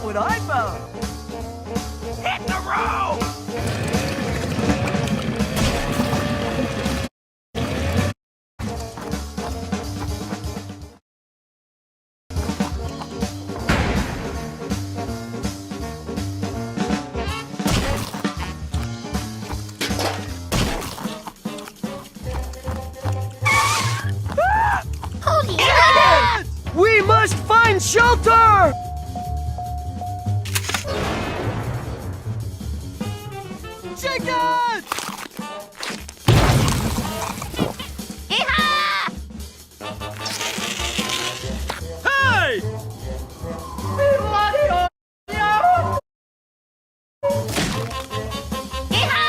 what I found. Hit the road! Holy shit! We must find shelter! Chickens! Iha! Hey! Iha!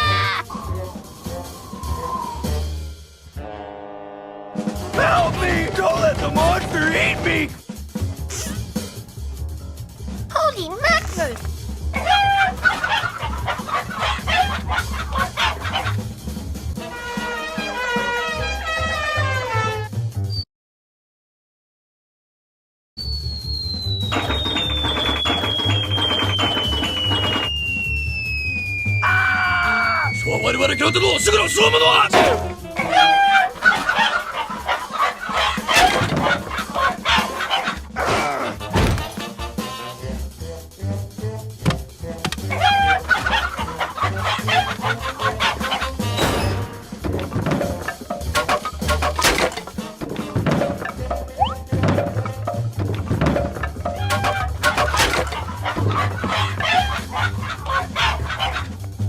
Help me! Don't let the monster eat me! Holy mackerel! Ah! 我々から京都のすぐのそのものは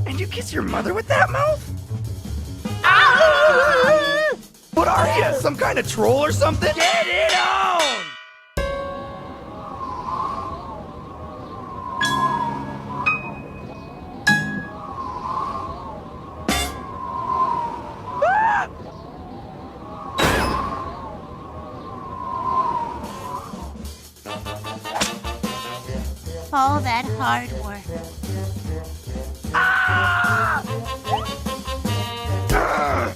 And you kiss your mother with that mouth? Ah! What are you? Some kind of troll or something? Get it on! Ah! All that hard work. Ah! Ah!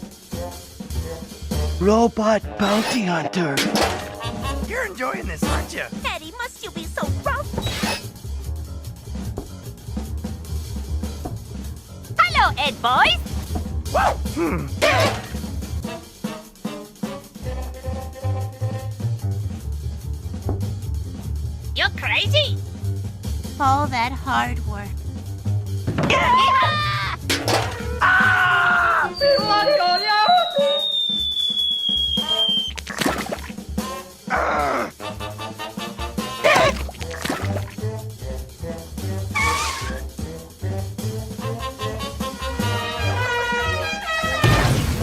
Robot bounty hunter. You're enjoying this, aren't you? Eddy, must you be so rough? Hello, Ed boys! Hmm. You're crazy! All that hard work. Iha! Ah! Ah!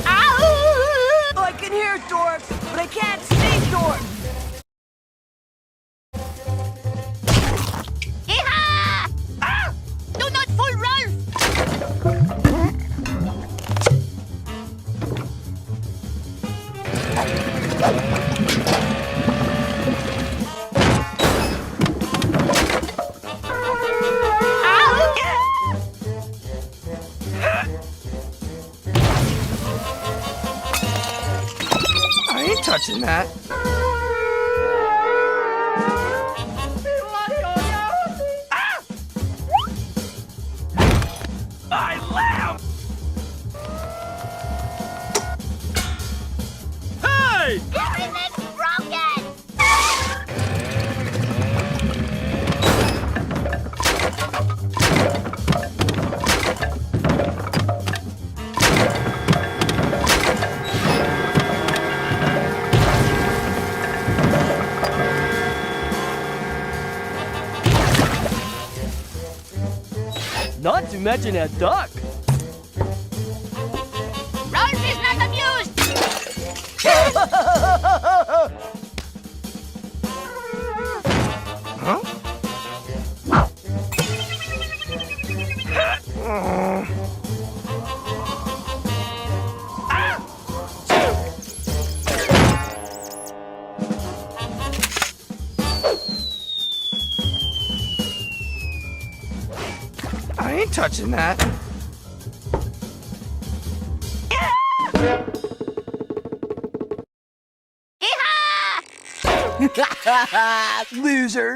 Ow! I can hear Dorks, but I can't see Dorks. Iha! Ah! Do not fool Ralph! I ain't touching that. Ah! I lamb! Hey! Everything's broken! Not to mention a duck. Ralph is not amused! Huh? Oh. Ah! I ain't touching that. Iha! Losers.